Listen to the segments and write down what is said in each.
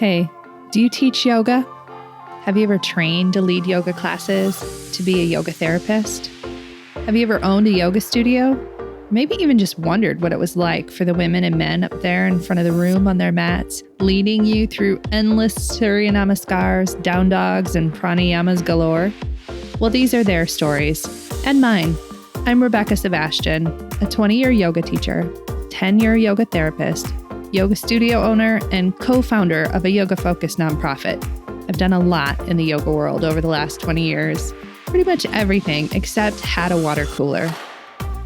Hey, do you teach yoga? Have you ever trained to lead yoga classes, to be a yoga therapist? Have you ever owned a yoga studio? Maybe even just wondered what it was like for the women and men up there in front of the room on their mats, leading you through endless Surya Namaskars, down dogs, and pranayamas galore? Well, these are their stories, and mine. I'm Rebecca Sebastian, a 20-year yoga teacher, 10-year yoga therapist, yoga studio owner, and co-founder of a yoga-focused nonprofit. I've done a lot in the yoga world over the last 20 years. Pretty much everything except had a water cooler.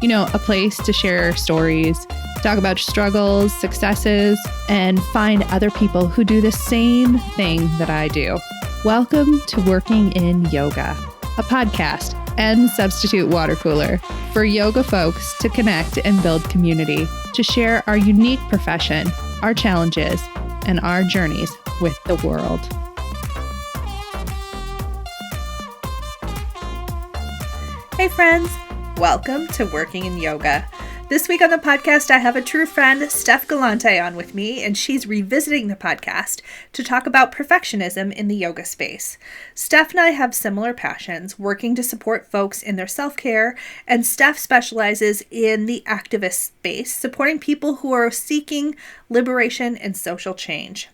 You know, a place to share stories, talk about struggles, successes, and find other people who do the same thing that I do. Welcome to Working in Yoga, a podcast and substitute water cooler for yoga folks to connect and build community, to share our unique profession, our challenges, and our journeys with the world. Hey friends, welcome to Working in Yoga. This week on the podcast, I have a true friend, Steff Gallante, on with me, and she's revisiting the podcast to talk about perfectionism in the yoga space. Steff and I have similar passions, working to support folks in their self-care, and Steff specializes in the activist space, supporting people who are seeking liberation and social change.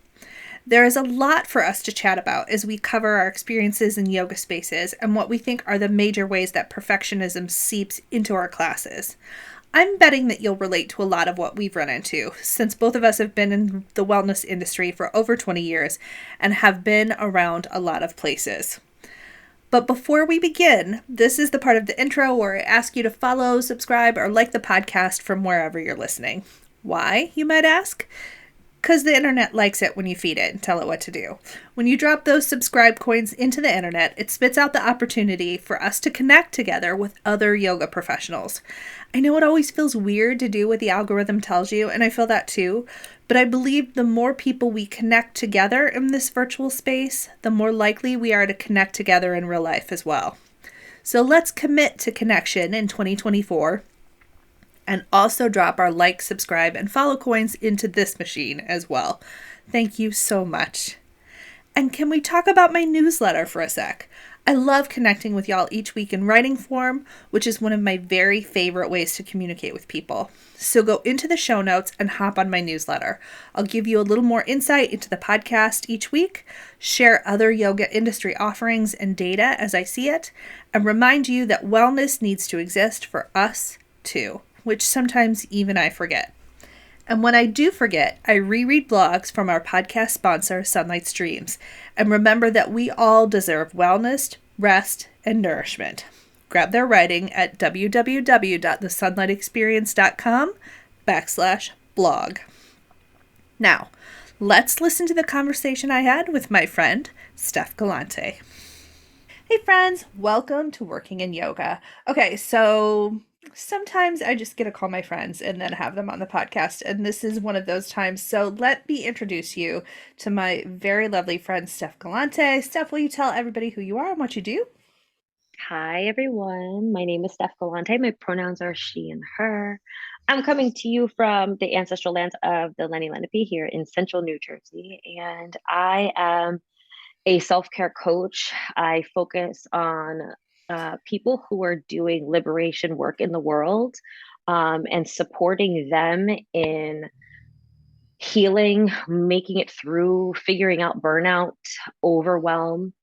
There is a lot for us to chat about as we cover our experiences in yoga spaces and what we think are the major ways that perfectionism seeps into our classes. I'm betting that you'll relate to a lot of what we've run into, since both of us have been in the wellness industry for over 20 years and have been around a lot of places. But before we begin, this is the part of the intro where I ask you to follow, subscribe, or like the podcast from wherever you're listening. Why, you might ask? Because the internet likes it when you feed it and tell it what to do. When you drop those subscribe coins into the internet, it spits out the opportunity for us to connect together with other yoga professionals. I know it always feels weird to do what the algorithm tells you, and I feel that too, but I believe the more people we connect together in this virtual space, the more likely we are to connect together in real life as well. So let's commit to connection in 2024. And also drop our like, subscribe, and follow coins into this machine as well. Thank you so much. And can we talk about my newsletter for a sec? I love connecting with y'all each week in writing form, which is one of my very favorite ways to communicate with people. So go into the show notes and hop on my newsletter. I'll give you a little more insight into the podcast each week, share other yoga industry offerings and data as I see it, and remind you that wellness needs to exist for us too, which sometimes even I forget. And when I do forget, I reread blogs from our podcast sponsor, Sunlight Streams, and remember that we all deserve wellness, rest, and nourishment. Grab their writing at www.thesunlightexperience.com/blog. Now, let's listen to the conversation I had with my friend, Steff Gallante. Hey friends, welcome to Working in Yoga. Okay, so sometimes I just get to call my friends and then have them on the podcast, and this is one of those times. So let me introduce you to my very lovely friend, Steff Gallante. Steff, will you tell everybody who you are and what you do? Hi, everyone. My name is Steff Gallante. My pronouns are she and her. I'm coming to you from the ancestral lands of the Lenni Lenape here in central New Jersey, and I am a self-care coach. I focus on people who are doing liberation work in the world, and supporting them in healing, making it through, figuring out burnout, overwhelm,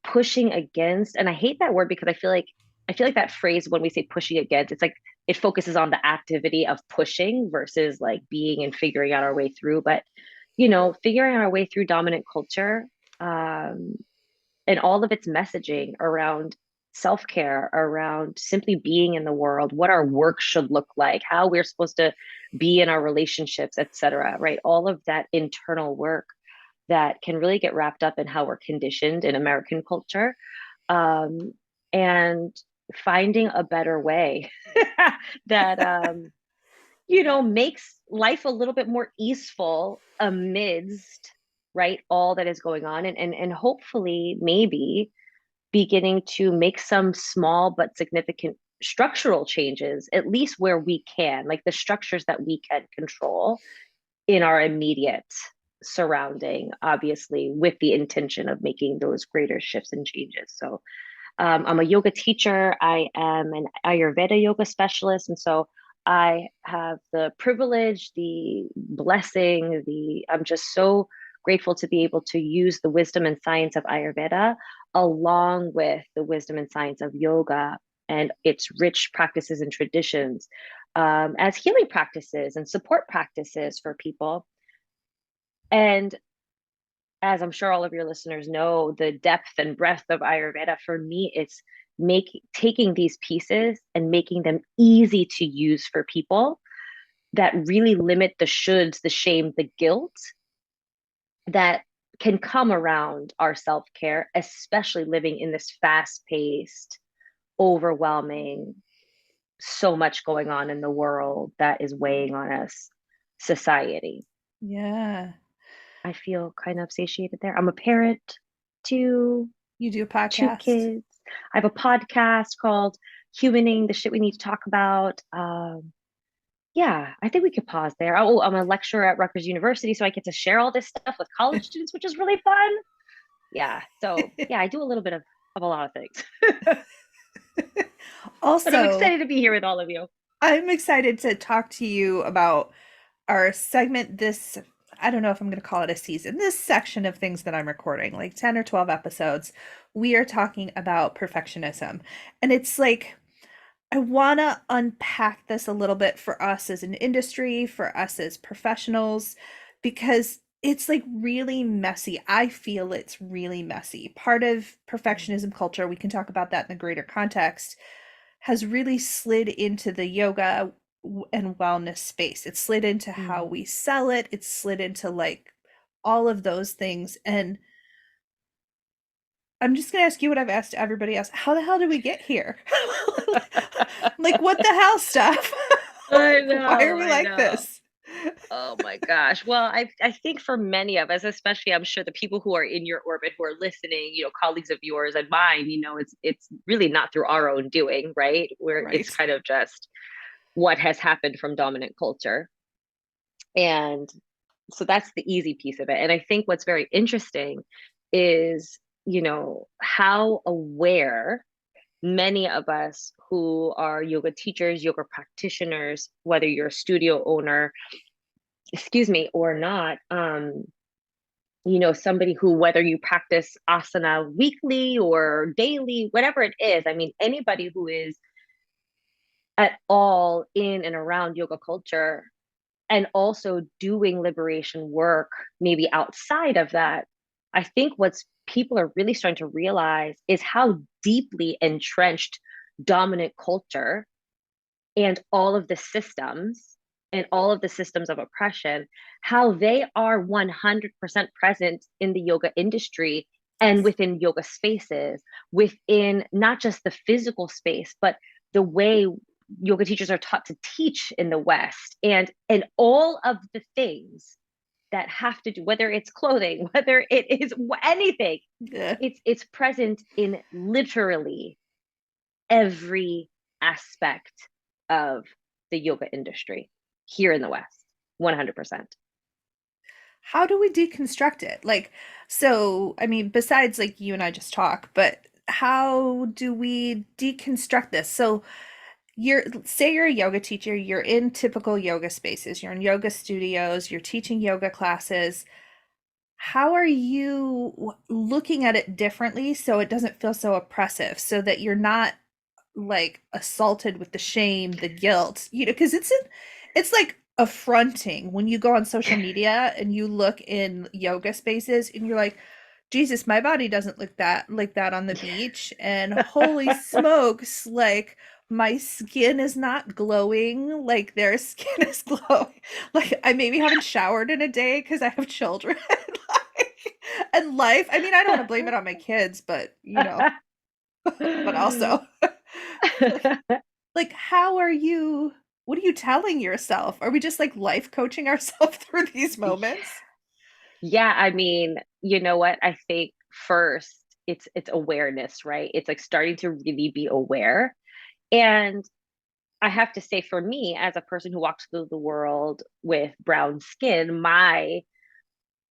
pushing against. And I hate that word because I feel like that phrase, when we say pushing against, it's like it focuses on the activity of pushing versus like being and figuring out our way through. But figuring our way through dominant culture, and all of its messaging around self-care, around simply being in the world, what our work should look like, how we're supposed to be in our relationships, etc. Right? All of that internal work that can really get wrapped up in how we're conditioned in American culture, and finding a better way that makes life a little bit more easeful amidst, right, all that is going on, and hopefully maybe beginning to make some small but significant structural changes, at least where we can, like the structures that we can control in our immediate surrounding, obviously, with the intention of making those greater shifts and changes. So I'm a yoga teacher. I am an Ayurveda yoga specialist. And so I have the privilege, the blessing, I'm just so grateful to be able to use the wisdom and science of Ayurveda along with the wisdom and science of yoga and its rich practices and traditions as healing practices and support practices for people. And as I'm sure all of your listeners know, the depth and breadth of Ayurveda for me, it's taking these pieces and making them easy to use for people that really limit the shoulds, the shame, the guilt that can come around our self-care, especially living in this fast-paced, overwhelming, so much going on in the world that is weighing on us society. Yeah. I feel kind of satiated there. I'm a parent to You do a two podcast? kids. I have a podcast called Humaning the Shit We Need to Talk About. Yeah, I think we could pause there. Oh, I'm a lecturer at Rutgers University, so I get to share all this stuff with college students, which is really fun. Yeah, so yeah, I do a little bit of a lot of things. But I'm Also, excited to be here with all of you. I'm excited to talk to you about our segment this. I don't know if I'm going to call it a season. This section of things that I'm recording, like 10 or 12 episodes, we are talking about perfectionism. And it's like I want to unpack this a little bit for us as an industry, for us as professionals, because it's like really messy. I feel it's really messy. Part of perfectionism culture, we can talk about that in the greater context, has really slid into the yoga and wellness space. It's slid into how Mm. we sell it. It's slid into like all of those things. And I'm just gonna ask you what I've asked everybody else. How the hell did we get here? Like, what the hell, stuff? I Like, why are know, we I like know. this? Oh my gosh. Well, I think for many of us, especially I'm sure the people who are in your orbit who are listening, colleagues of yours and mine, it's really not through our own doing, right? Where it's Right. kind of just what has happened from dominant culture. And so that's the easy piece of it. And I think what's very interesting is, how aware many of us who are yoga teachers, yoga practitioners, whether you're a studio owner, excuse me, or not, somebody who, whether you practice asana weekly or daily, whatever it is, I mean, anybody who is at all in and around yoga culture and also doing liberation work, maybe outside of that, I think what's people are really starting to realize is how deeply entrenched dominant culture and all of the systems and all of the systems of oppression, how they are 100% present in the yoga industry and Yes. within yoga spaces, within not just the physical space, but the way yoga teachers are taught to teach in the West and all of the things that have to do, whether it's clothing, whether it is anything, Yeah. it's present in literally every aspect of the yoga industry here in the West, 100%. How do we deconstruct it? Like, so, I mean, besides like you and I just talk, but how do we deconstruct this? So, say you're a yoga teacher, you're in typical yoga spaces, you're in yoga studios, you're teaching yoga classes. How are you looking at it differently so it doesn't feel so oppressive, so that you're not like assaulted with the shame, the guilt, because it's like affronting when you go on social media and you look in yoga spaces and you're like, Jesus, my body doesn't look that like that on the beach. And holy smokes, like my skin is not glowing like their skin is glowing. Like I maybe haven't showered in a day because I have children. Like, and life. I mean, I don't want to blame it on my kids, but but also like how are you what are you telling yourself? Are we just like life coaching ourselves through these moments? Yeah, I mean, you know what? I think first it's awareness, right? It's like starting to really be aware. And I have to say, for me, as a person who walks through the world with brown skin, my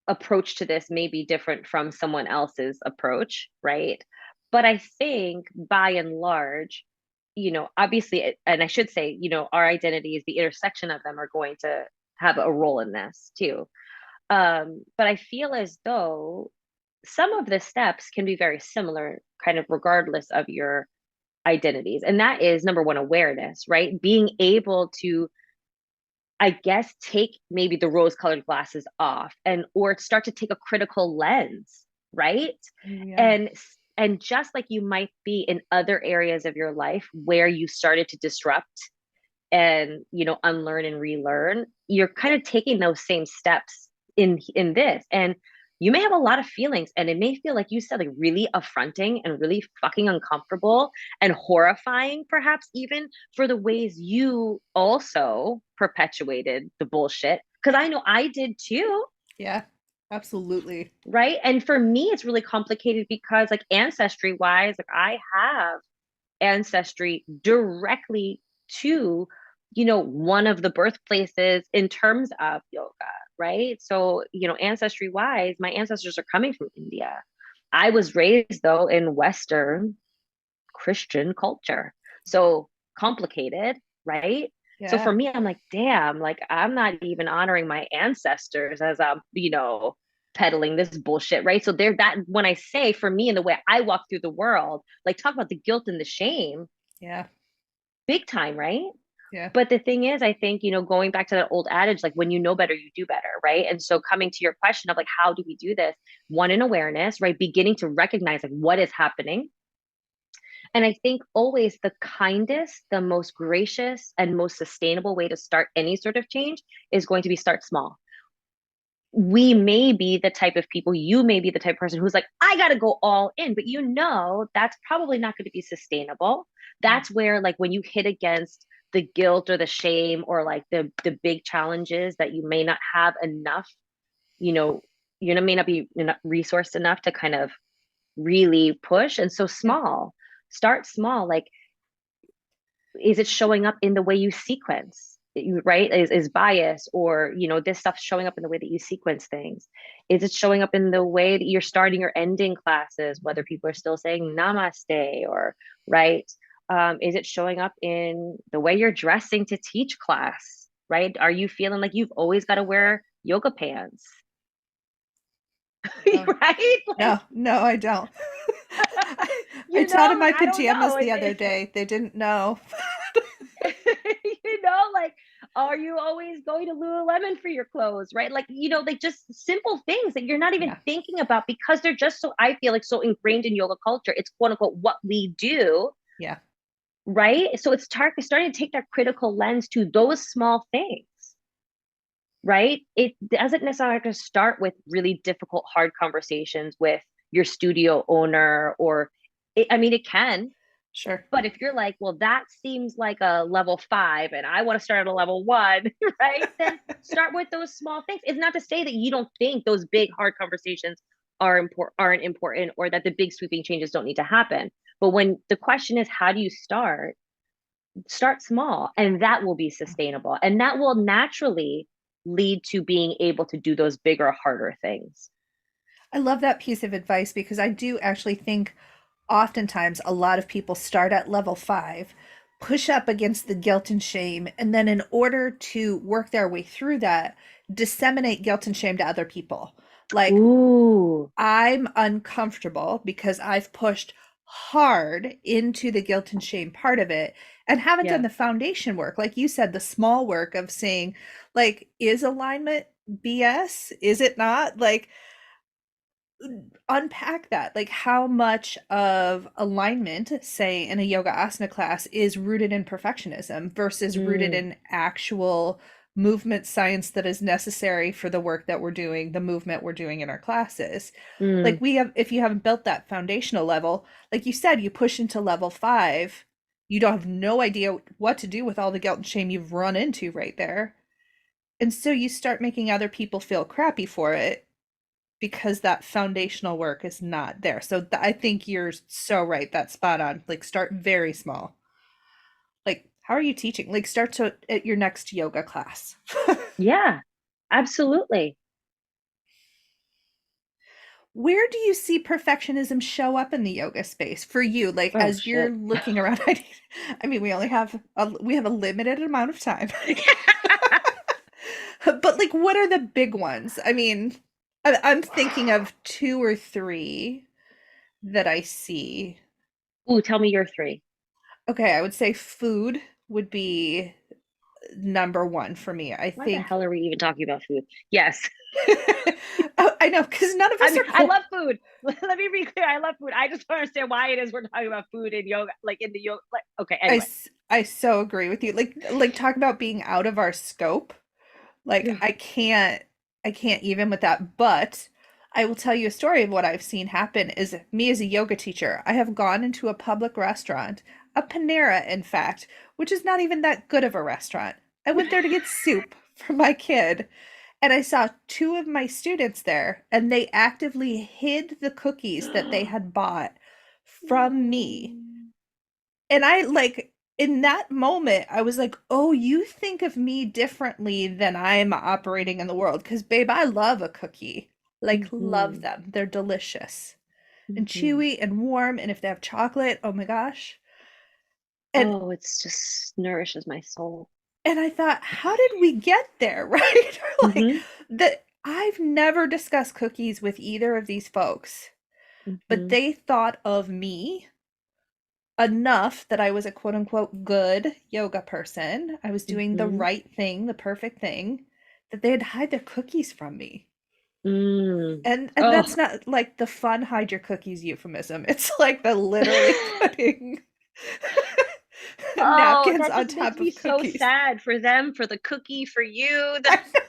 approach to this may be different from someone else's approach, right? But I think by and large, obviously, and I should say, our identities, the intersection of them are going to have a role in this too. But I feel as though some of the steps can be very similar, kind of regardless of your identities. And that is number one, awareness, right? Being able to, I guess, take maybe the rose colored glasses off and or start to take a critical lens, right? Yeah. And and just like you might be in other areas of your life where you started to disrupt and unlearn and relearn, you're kind of taking those same steps in this. And you may have a lot of feelings, and it may feel, like you said, like really affronting and really fucking uncomfortable and horrifying, perhaps even for the ways you also perpetuated the bullshit, because I know I did too. Yeah. Absolutely. Right. And for me it's really complicated because, like, ancestry wise, like, I have ancestry directly to, one of the birthplaces in terms of yoga, right? So, ancestry wise, my ancestors are coming from India. I was raised, though, in Western Christian culture. So complicated, right? So Yeah. for me, I'm like, damn, like, I'm not even honoring my ancestors as I'm, peddling this bullshit, right? So there, that when I say, for me, in the way I walk through the world, like, talk about the guilt and the shame, Yeah. big time, right? Yeah. But the thing is, I think, going back to that old adage, like, when you know better, you do better, right? And so coming to your question of, like, how do we do this? One, in awareness, right? Beginning to recognize, like, what is happening. And I think always the kindest, the most gracious, and most sustainable way to start any sort of change is going to be start small. We may be the type of people, you may be the type of person who's like, I got to go all in, but that's probably not going to be sustainable. Yeah. That's where, like, when you hit against the guilt or the shame or like the big challenges that you may not have enough, you know, may not be enough resourced enough to kind of really push. And so Yep. small, start small. Like, is it showing up in the way you sequence, right? Is bias, or this stuff showing up in the way that you sequence things? Is it showing up in the way that you're starting or ending classes, whether people are still saying namaste, or right? Is it showing up in the way you're dressing to teach class, right? Are you feeling like you've always got to wear yoga pants? Oh, Right, no, like, no, I don't. I taught in like, my I don't know. pajamas the other day. They didn't know. Like, are you always going to Lululemon for your clothes, right? Like, like, just simple things that you're not even Yeah. thinking about because they're just so, I feel like, so ingrained in yoga culture. It's quote unquote what we do, Yeah. right? So it's starting to take that critical lens to those small things, right? It doesn't necessarily have to start with really difficult, hard conversations with your studio owner, or I mean, it can. Sure. But if you're like, well, that seems like a level 5 and I want to start at a level 1, right? Then start with those small things. It's not to say that you don't think those big, hard conversations aren't important, or that the big sweeping changes don't need to happen. But when the question is, how do you start small, and that will be sustainable. And that will naturally lead to being able to do those bigger, harder things. I love that piece of advice because I do actually think oftentimes a lot of people start at level 5, push up against the guilt and shame, and then in order to work their way through that, disseminate guilt and shame to other people. Like, Ooh, I'm uncomfortable because I've pushed hard into the guilt and shame part of it and haven't done yeah. the foundation work. Like you said, the small work of saying, like, is alignment BS? Is it not? Like, unpack that. Like, how much of alignment, say in a yoga asana class, is rooted in perfectionism versus rooted Mm, in actual movement science that is necessary for the work that we're doing, the movement we're doing in our classes. Like, mm, we have, if you haven't built that foundational level, like you said, you push into level 5, you don't have no idea what to do with all the guilt and shame you've run into right there. And so you start making other people feel crappy for it because that foundational work is not there. So I think you're so right. That's spot on. Like, start very small. Like, how are you teaching? Like, start to at your next yoga class. yeah, absolutely. Where do you see perfectionism show up in the yoga space for you? Like Oh as you're shit. looking around, I mean, we have a limited amount of time. But like what are the big ones? I mean, I'm thinking of two or three that I see. Ooh, tell me your three. Okay, I would say food would be number one for me. I Why the think hell are we even talking about food? Yes. oh, I know because none of I us mean, are I cool. love food. Let me be clear. I love food. I just don't understand why it is we're talking about food in yoga, like in the yoga. Like, okay, anyway. I so agree with you. Like talk about being out of our scope. Like I can't even with that. But I will tell you a story of what I've seen happen is me as a yoga teacher. I have gone into a public restaurant, a Panera, in fact, which is not even that good of a restaurant. I went there to get soup for my kid, and I saw two of my students there, and they actively hid the cookies that they had bought from me. And I like in that moment, I was like, oh, you think of me differently than I'm operating in the world. Because, babe, I love a cookie. Like, love Mm-hmm. them. They're delicious and Mm-hmm. chewy and warm. And if they have chocolate, oh my gosh. And Oh, it's just nourishes my soul. I thought, how did we get there? Right? Like Mm-hmm. that I've never discussed cookies with either of these folks, but Mm-hmm. they thought of me enough that I was a quote unquote good yoga person. I was doing the Mm-hmm. right thing, the perfect thing, that they'd hide their cookies from me. Mm. And Oh. that's not like the fun hide your cookies euphemism. It's like the literally putting Oh, napkins that on just makes top me of so cookies. sad for them, for the cookie, for you, I the, know,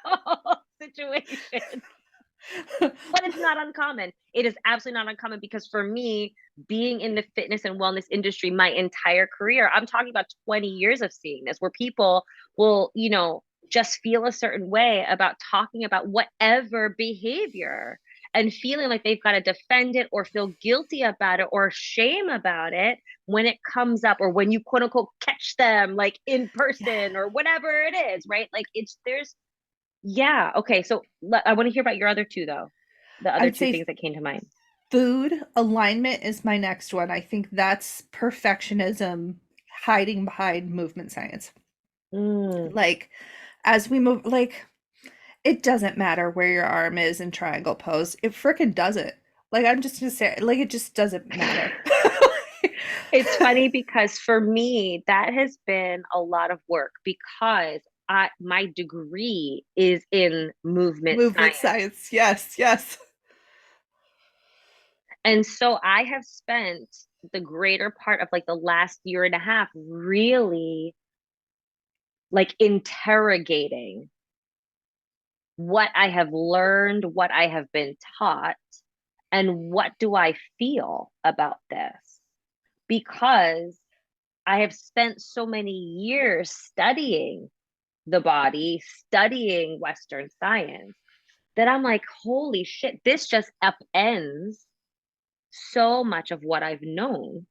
the whole situation. I know. But it's not uncommon. It is absolutely not uncommon because for me, being in the fitness and wellness industry my entire career, I'm talking about 20 years of seeing this, where people will, just feel a certain way about talking about whatever behavior and feeling like they've got to defend it or feel guilty about it or shame about it when it comes up or when you quote unquote catch them like in Yeah. person or whatever it is, right? Like there's yeah. Okay. So I want to hear about your other two, though. The I other would two say things that came to mind. food alignment is my next one. I think that's perfectionism hiding behind movement science. Mm. Like as we move, like it doesn't matter where your arm is in triangle pose. It freaking doesn't. Like I'm just gonna say, like it just doesn't matter. It's funny because for me, that has been a lot of work because my degree is in movement Movement science. science. Yes, yes. And so I have spent the greater part of like the last year and a half really like interrogating what I have learned, what I have been taught, and what do I feel about this? Because I have spent so many years studying the body, studying Western science, that I'm like, holy shit, this just upends so much of what I've known.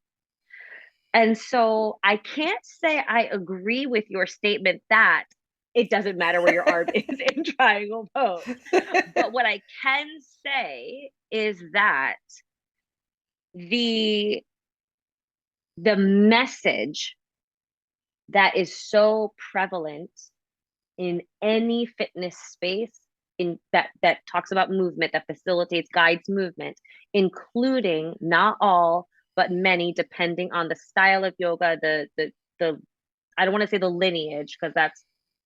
And so I can't say I agree with your statement that it doesn't matter where your arm is in triangle pose. But what I can say is that the the message that is so prevalent in any fitness space in that talks about movement, that facilitates, guides movement, including not all but many, depending on the style of yoga, the I don't want to say the lineage because that's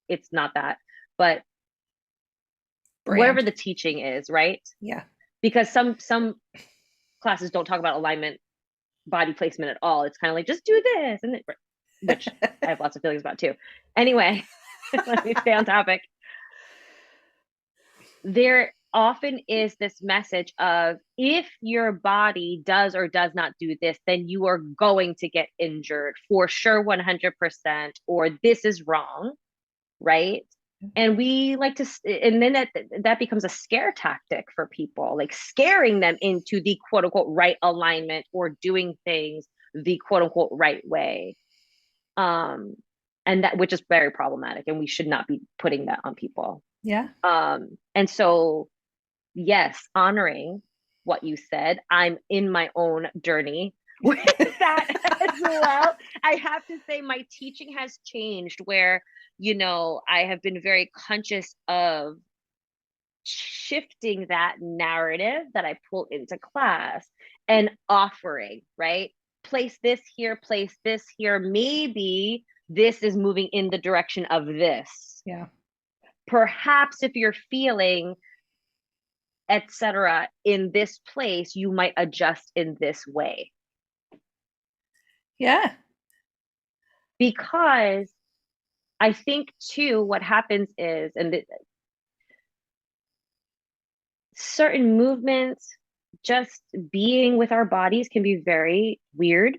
it's not that, but wherever Brand. the teaching is, right? Yeah. Because some classes don't talk about alignment, body placement at all. It's kind of like just do this, and which I have lots of feelings about too. Anyway, let me stay on topic. There often is this message of if your body does or does not do this, then you are going to get injured for sure, 100%, or this is wrong, right? And we like to, and then that becomes a scare tactic for people, like scaring them into the quote unquote right alignment or doing things the quote unquote right way. Um, and that which is very problematic, and we should not be putting that on people. Yeah. And so yes, honoring what you said. I'm in my own journey with that as well. I have to say, my teaching has changed where, I have been very conscious of shifting that narrative that I pull into class and offering, right? Place this here. Maybe this is moving in the direction of this. Yeah. Perhaps if you're feeling etc in this place, you might adjust in this way, Yeah. because I think too what happens is, certain movements, just being with our bodies can be very weird.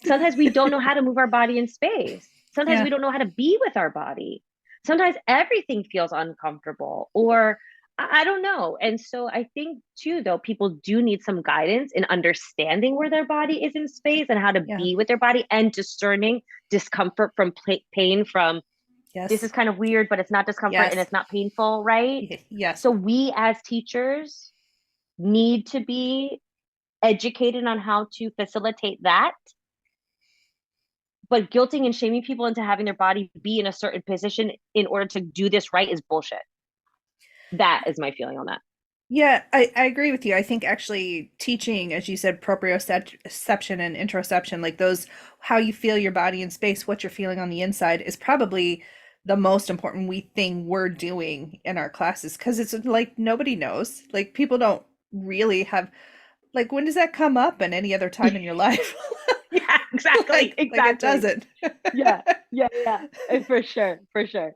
Sometimes we don't know how to move our body in space. Sometimes Yeah. we don't know how to be with our body. Sometimes everything feels uncomfortable, or I don't know. And so I think too, though, people do need some guidance in understanding where their body is in space and how to Yeah. be with their body, and discerning discomfort from pain, from this Yes. is kind of weird, but it's not discomfort and Yes. it's not painful, right? Yes. So we as teachers need to be educated on how to facilitate that. But guilting and shaming people into having their body be in a certain position in order to do this right is bullshit. That is my feeling on that. Yeah, I agree with you. I think actually teaching, as you said, proprioception and interoception, like those, how you feel your body in space, what you're feeling on the inside, is probably the most important thing we're doing in our classes, because it's like nobody knows. Like people don't really have, like, when does that come up in any other time in your life? Yeah, exactly. Like it Exactly. doesn't. Yeah. Yeah. Yeah. For sure. For sure.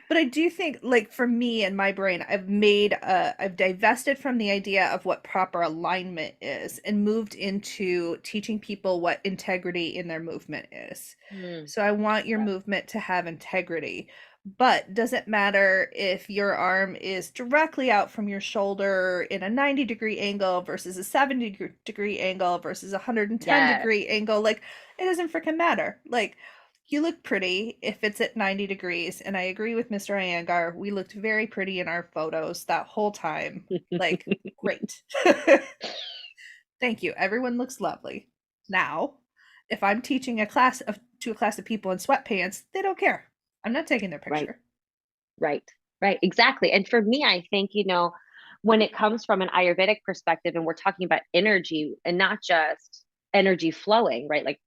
But I do think, like, for me and my brain, I've divested from the idea of what proper alignment is and moved into teaching people what integrity in their movement is. Mm. So I want your movement to have integrity. But does it matter if your arm is directly out from your shoulder in a 90-degree angle versus a 70-degree angle versus a 110 Yes. degree angle? Like, it doesn't freaking matter. Like, you look pretty if it's at 90 degrees. And I agree with Mr. Iyengar. We looked very pretty in our photos that whole time. Like, great. Thank you. Everyone looks lovely. Now, if I'm teaching to a class of people in sweatpants, they don't care. I'm not taking their Right. picture. Right. Right. Exactly. And for me, I think, when it comes from an Ayurvedic perspective and we're talking about energy and not just energy flowing, right? Like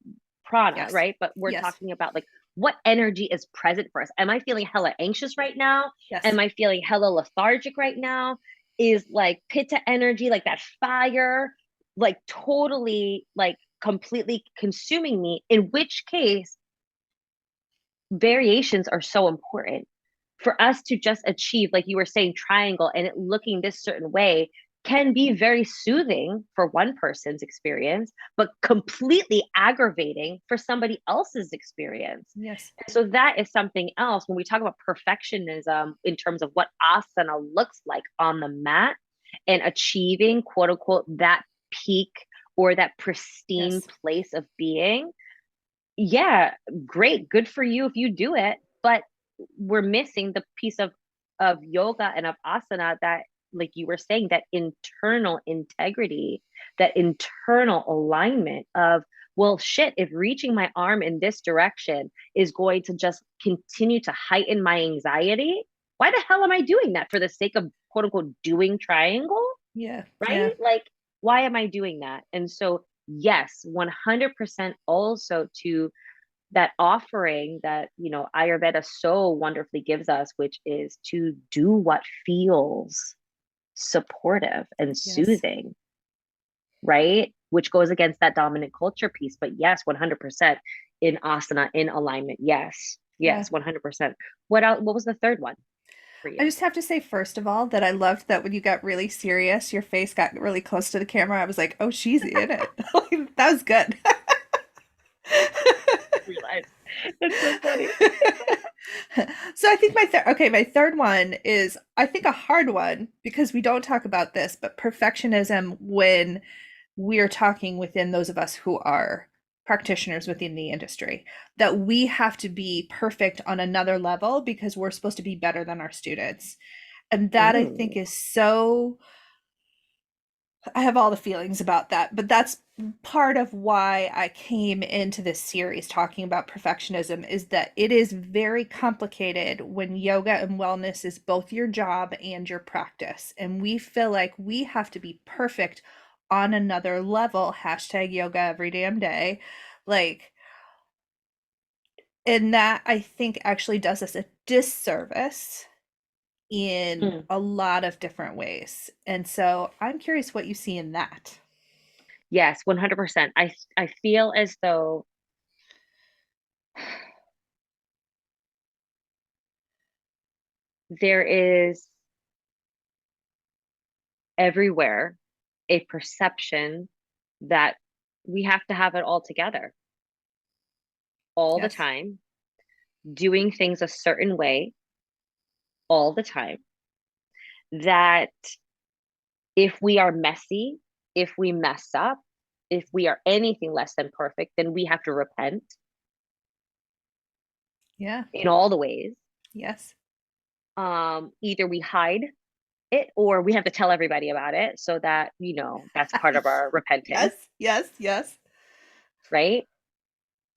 prana, Yes. right? But we're Yes. talking about like what energy is present for us. Am I feeling hella anxious right now? Yes. Am I feeling hella lethargic right now? Is like pitta energy, like that fire, like totally, like completely consuming me? In which case, variations are so important for us to just achieve, like you were saying, triangle and it looking this certain way can be very soothing for one person's experience, but completely aggravating for somebody else's experience. Yes. And so that is something else when we talk about perfectionism in terms of what asana looks like on the mat and achieving, quote unquote, that peak or that pristine Yes. place of being. Yeah, great, good for you if you do it, but we're missing the piece of yoga and of asana, that, like you were saying, that internal integrity, that internal alignment of, well, shit, if reaching my arm in this direction is going to just continue to heighten my anxiety, why the hell am I doing that? For the sake of, quote unquote, doing triangle, Yeah. Yeah. right? Like, why am I doing that? And so, yes, 100% also to that offering that, Ayurveda so wonderfully gives us, which is to do what feels supportive and Yes. soothing, right? Which goes against that dominant culture piece. But yes, 100% in asana, in alignment. Yes. Yeah. Yes, 100%. What was the third one for I you? just have to say, first of all, that I loved that when you got really serious, your face got really close to the camera. I was like, oh, she's in it. That was good. Realize. That's so funny. So I think my third one is, I think, a hard one because we don't talk about this, but perfectionism when we're talking within those of us who are practitioners within the industry, that we have to be perfect on another level because we're supposed to be better than our students. And that I think Ooh. is so, I have all the feelings about that, but that's part of why I came into this series talking about perfectionism is that it is very complicated when yoga and wellness is both your job and your practice. And we feel like we have to be perfect on another level. Hashtag yoga every damn day. Like, and that I think actually does us a disservice in Mm. a lot of different ways. And so I'm curious what you see in that. Yes, 100%. I feel as though there is everywhere a perception that we have to have it all together all the Yes. time, doing things a certain way all the time. That if we are messy, if we mess up, if we are anything less than perfect, then we have to repent Yeah. in all the ways. Yes. Either we hide it or we have to tell everybody about it so that, that's part of our repentance, Yes. Yes. Yes. right?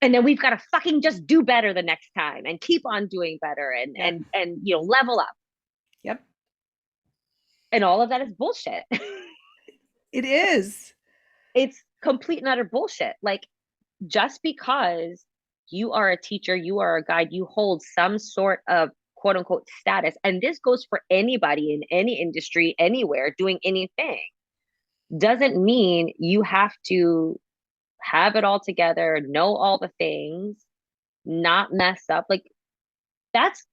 And then we've got to fucking just do better the next time and keep on doing better and Yeah. level up. Yep. And all of that is bullshit. It is. It's complete and utter bullshit. Like, just because you are a teacher, you are a guide, you hold some sort of quote unquote status, and this goes for anybody in any industry, anywhere, doing anything, doesn't mean you have to have it all together, know all the things, not mess up. Like, that's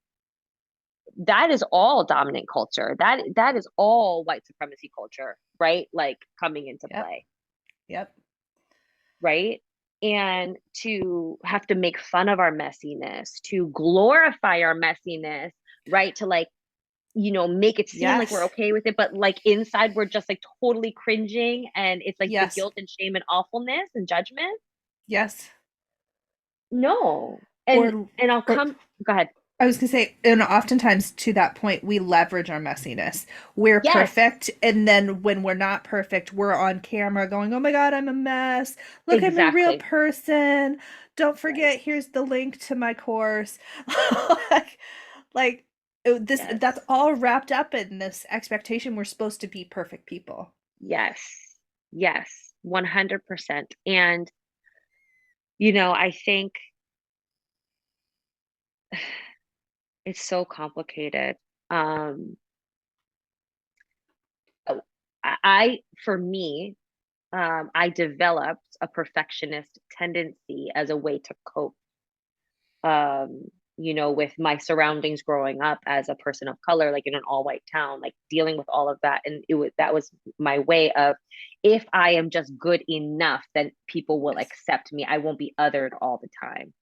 that is all dominant culture. That is all white supremacy culture, right? Like, coming into Yep. play, Yep. right? And to have to make fun of our messiness, to glorify our messiness, right? To, like, make it seem like we're Yes. okay with it, but like inside we're just like totally cringing, and it's like the Yes. guilt and shame and awfulness and judgment. Yes. No. Or And I'll or come, go ahead. I was gonna say, and oftentimes to that point, we leverage our messiness. We're Yes, perfect, and then when we're not perfect, we're on camera going, "Oh my God, I'm a mess. Look, I'm a real exactly. person. Don't Right. forget, here's the link to my course." like, like this. Yes. That's all wrapped up in this expectation we're supposed to be perfect people. Yes. Yes. 100%. And, I think it's so complicated. Um, for me, I developed a perfectionist tendency as a way to cope, um, with my surroundings growing up as a person of color, like in an all white town, like dealing with all of that. And that was my way of, if I am just good enough, then people will Yes. accept me. I won't be othered all the time.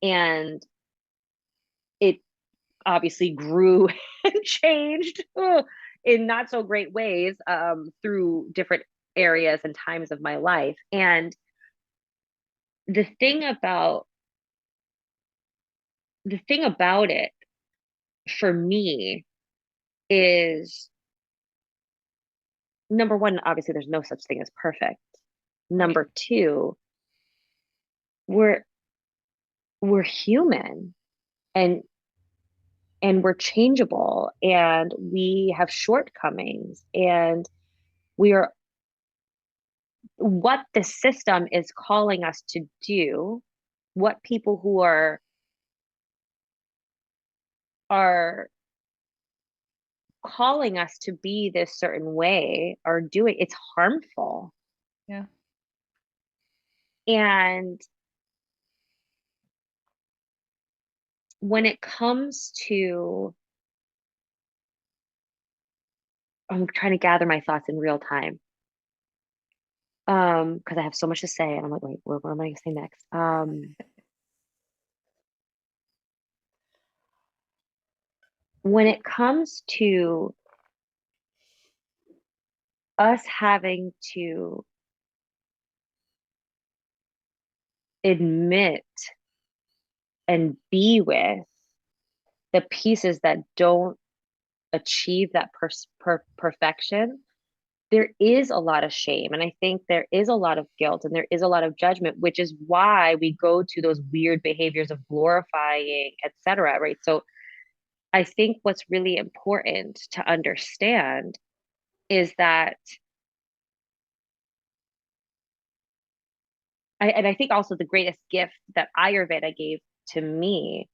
And it obviously grew and changed in not so great ways, through different areas and times of my life. And the thing about the thing about it for me is, number one, obviously there's no such thing as perfect. Right. Number two, we're we're human, and we're changeable, and we have shortcomings, and we are, what the system is calling us to do, what people who are calling us to be this certain way are doing, it's harmful. Yeah. And when it comes to, I'm trying to gather my thoughts in real time, because I have so much to say, and I'm like, wait, what am I gonna say next? When it comes to us having to admit and be with the pieces that don't achieve that perfection, there is a lot of shame. And I think there is a lot of guilt and there is a lot of judgment, which is why we go to those weird behaviors of glorifying, etc. Right. So I think what's really important to understand is that and I think also the greatest gift that Ayurveda gave to me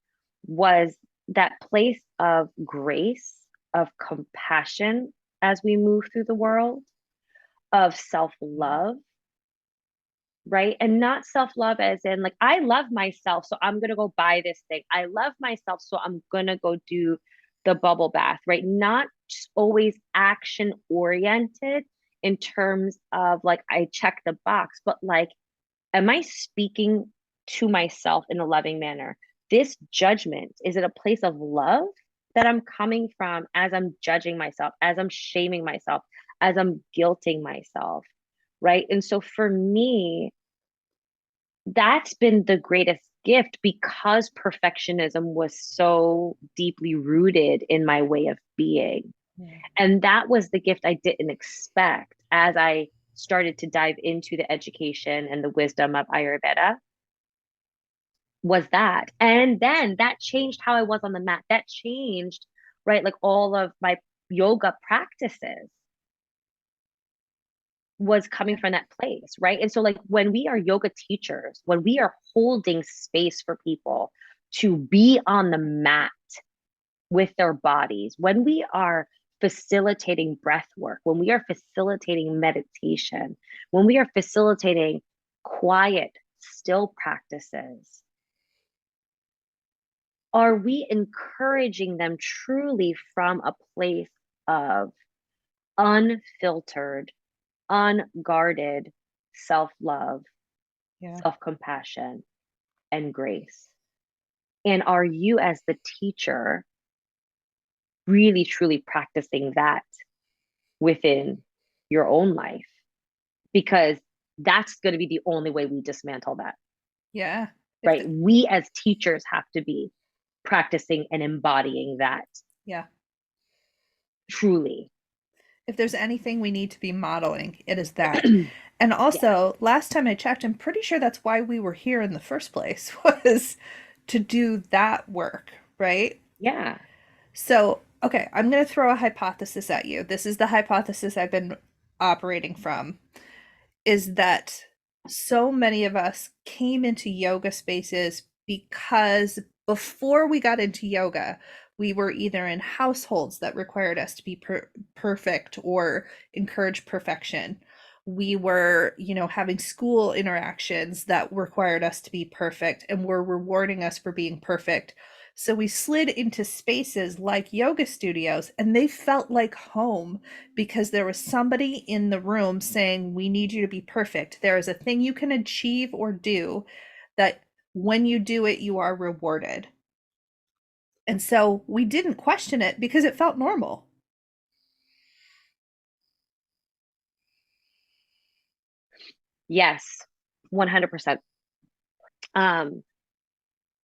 was that place of grace, of compassion as we move through the world, of self love, right? And not self love as in, like, I love myself, so I'm going to go buy this thing. I love myself, so I'm going to go do the bubble bath, right? Not just always action oriented in terms of like, I check the box, but like, am I speaking to myself in a loving manner? This judgment, is it a place of love that I'm coming from as I'm judging myself, as I'm shaming myself, as I'm guilting myself? Right. And so for me, that's been the greatest gift because perfectionism was so deeply rooted in my way of being. Yeah. And that was the gift I didn't expect as I started to dive into the education and the wisdom of Ayurveda was that. And then that changed how I was on the mat. That changed, right? Like all of my yoga practices was coming from that place, right? And so, like, when we are yoga teachers, when we are holding space for people to be on the mat with their bodies, when we are facilitating breath work, when we are facilitating meditation, when we are facilitating quiet, still practices, are we encouraging them truly from a place of unfiltered, unguarded self love, Yeah. self compassion, and grace? And are you, as the teacher, really truly practicing that within your own life? Because that's going to be the only way we dismantle that, Yeah. If right? the, We as teachers have to be practicing and embodying that yeah. truly. If there's anything we need to be modeling, it is that. And Yes. also, last time I checked, I'm pretty sure that's why we were here in the first place was to do that work, right? Yeah. So, okay, I'm going to throw a hypothesis at you. This is the hypothesis I've been operating from is that so many of us came into yoga spaces because before we got into yoga, we were either in households that required us to be perfect or encourage perfection. We were, having school interactions that required us to be perfect and were rewarding us for being perfect. So we slid into spaces like yoga studios and they felt like home because there was somebody in the room saying, we need you to be perfect. There is a thing you can achieve or do that when you do it, you are rewarded. And so we didn't question it because it felt normal. Yes. 100%. Um,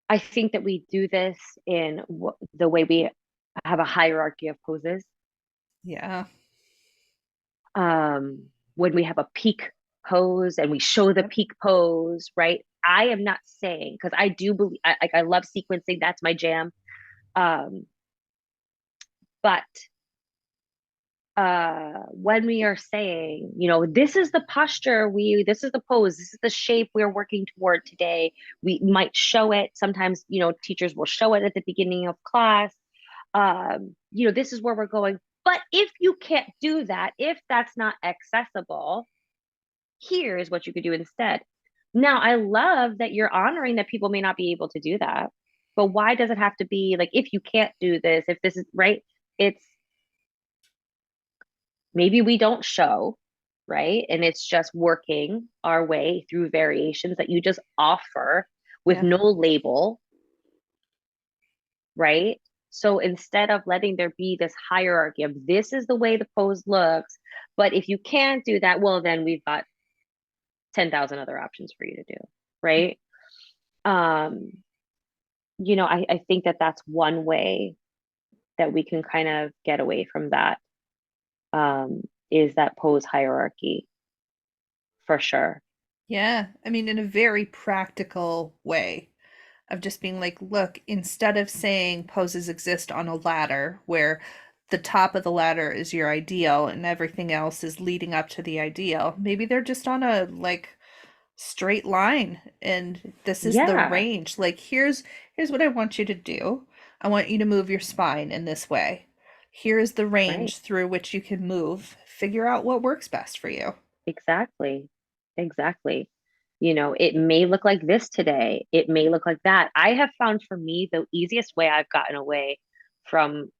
I think that we do this in the way we have a hierarchy of poses. Yeah. When we have a peak pose and we show the Yep. peak pose, right? I am not saying, because I do believe, I love sequencing, that's my jam. Um, but when we are saying, this is the posture, this is the pose, this is the shape we're working toward today, we might show it. Sometimes, teachers will show it at the beginning of class. This is where we're going. But if you can't do that, if that's not accessible, here is what you could do instead. Now, I love that you're honoring that people may not be able to do that. But why does it have to be like, if you can't do this, if this is right? It's maybe we don't show, right? And it's just working our way through variations that you just offer with Yeah. no label, right? So instead of letting there be this hierarchy of this is the way the pose looks, but if you can't do that, well, then we've got 10,000 other options for you to do, right? Um, I think that that's one way that we can kind of get away from that, um, is that pose hierarchy for sure. Yeah. I mean, in a very practical way of just being like, look, instead of saying poses exist on a ladder where the top of the ladder is your ideal and everything else is leading up to the ideal, maybe they're just on a like straight line and this is the Yeah, range. Like here's what I want you to do. I want you to move your spine in this way. Here is the right. range through which you can move. Figure out what works best for you. Exactly. Exactly. It may look like this today. It may look like that. I have found for me the easiest way I've gotten away from,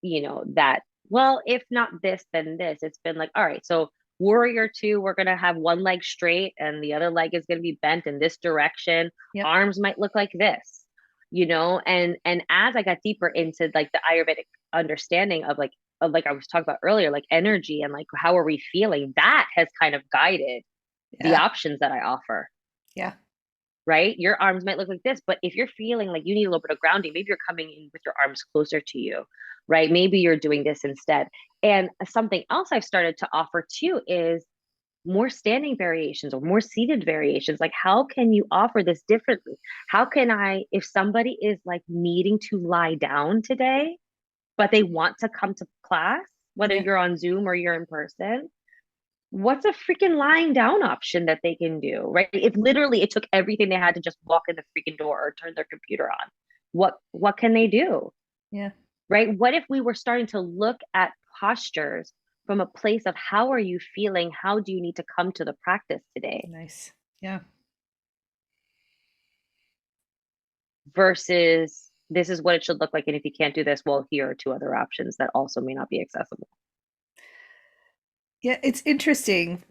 that, well, if not this, then this. It's been like, all right, so warrior two, we're going to have one leg straight and the other leg is going to be bent in this direction. Yep. Arms might look like this, and as I got deeper into like the Ayurvedic understanding of like I was talking about earlier, like energy and like how are we feeling, that has kind of guided the Yeah. options that I offer. Yeah. Right? Your arms might look like this, but if you're feeling like you need a little bit of grounding, maybe you're coming in with your arms closer to you, right? Maybe you're doing this instead. And something else I've started to offer too is more standing variations or more seated variations. Like, how can you offer this differently? How can I, if somebody is like needing to lie down today, but they want to come to class, whether Yeah. you're on Zoom or you're in person, what's a freaking lying down option that they can do, right? If literally it took everything they had to just walk in the freaking door or turn their computer on, what can they do, Yeah. right? What if we were starting to look at postures from a place of how are you feeling? How do you need to come to the practice today? Nice. Yeah. Versus this is what it should look like. And if you can't do this, well, here are two other options that also may not be accessible. Yeah, it's interesting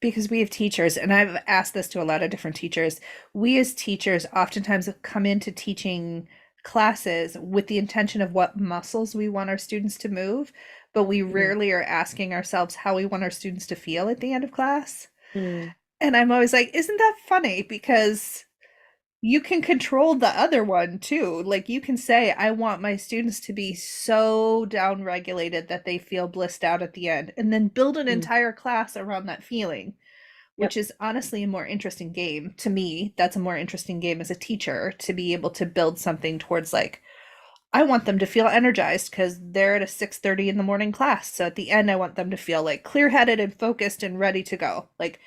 because we have teachers, and I've asked this to a lot of different teachers. We as teachers oftentimes come into teaching classes with the intention of what muscles we want our students to move, but we Mm, rarely are asking ourselves how we want our students to feel at the end of class. mm, And I'm always like, isn't that funny? Because you can control the other one too. Like you can say, I want my students to be so down regulated that they feel blissed out at the end, and then build an mm. entire class around that feeling, Yep, which is honestly a more interesting game to me. That's a more interesting game as a teacher to be able to build something towards like, I want them to feel energized because they're at a 6:30 in the morning class. So at the end, I want them to feel like clear-headed and focused and ready to go. Like,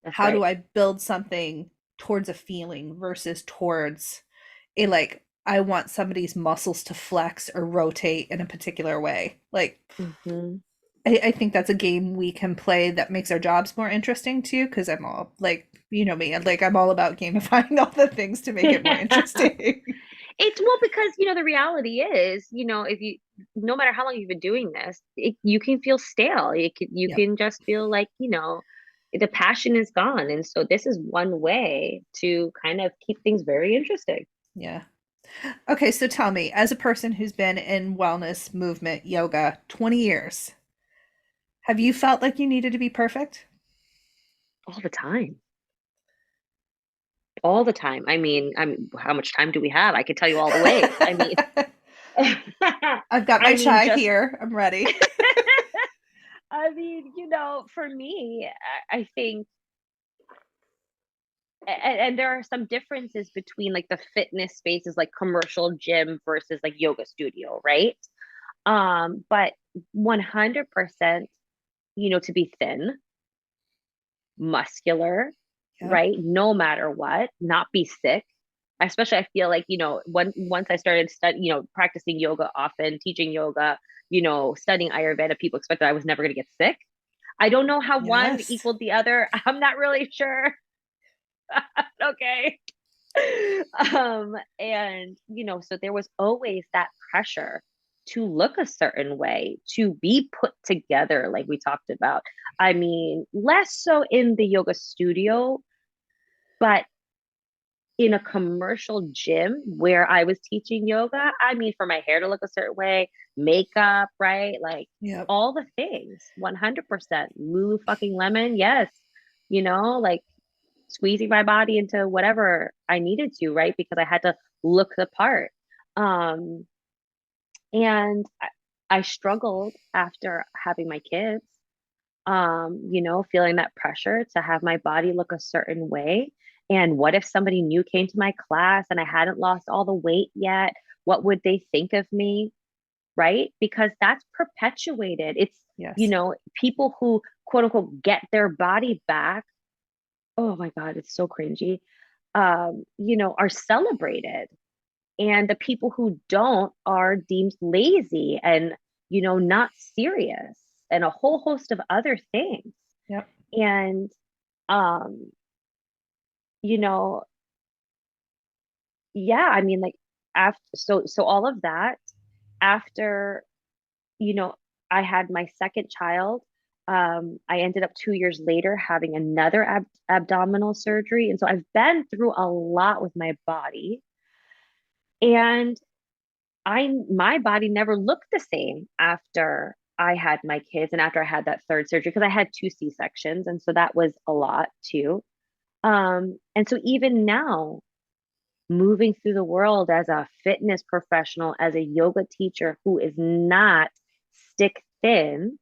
that's how do right. I build something towards a feeling versus towards a like I want somebody's muscles to flex or rotate in a particular way. Like Hmm. I think that's a game we can play that makes our jobs more interesting too, because I'm all like, you know me, like I'm all about gamifying all the things to make it more interesting. It's well because the reality is, if you no matter how long you've been doing this, you can feel stale. You Yep. can just feel like, the passion is gone. And so this is one way to kind of keep things very interesting. Yeah. Okay, so tell me, as a person who's been in wellness movement yoga 20 years, have you felt like you needed to be perfect? All the time. All the time. I mean, how much time do we have? I could tell you all the ways. I mean, I've got my I mean, chai just here. I'm ready. I mean, for me, I think and there are some differences between like the fitness spaces like commercial gym versus like yoga studio, right? But 100%, to be thin, muscular, Yep. right? No matter what, not be sick. Especially I feel like, once I started practicing yoga often, teaching yoga, studying Ayurveda, people expected I was never going to get sick. I don't know how one Yes. equaled the other. I'm not really sure. Okay. And so there was always that pressure to look a certain way, to be put together, like we talked about. I mean, less so in the yoga studio, but in a commercial gym where I was teaching yoga, I mean, for my hair to look a certain way, makeup, right? Like Yep. all the things, 100%. Lulu fucking lemon, yes. Like squeezing my body into whatever I needed to, right? Because I had to look the part. Um, And I struggled after having my kids, feeling that pressure to have my body look a certain way. And what if somebody new came to my class and I hadn't lost all the weight yet? What would they think of me? Right? Because that's perpetuated. It's, Yes. people who quote unquote get their body back. Oh my God, it's so cringy. Are celebrated. And the people who don't are deemed lazy and, not serious and a whole host of other things. Yep. And, um, you know, yeah, I mean, like after, so all of that after, you know, I had my second child. I ended up 2 years later having another abdominal surgery. And so I've been through a lot with my body. And my body never looked the same after I had my kids and after I had that third surgery because I had two C-sections. And so that was a lot too. And so even now, moving through the world as a fitness professional, as a yoga teacher who is not stick thin,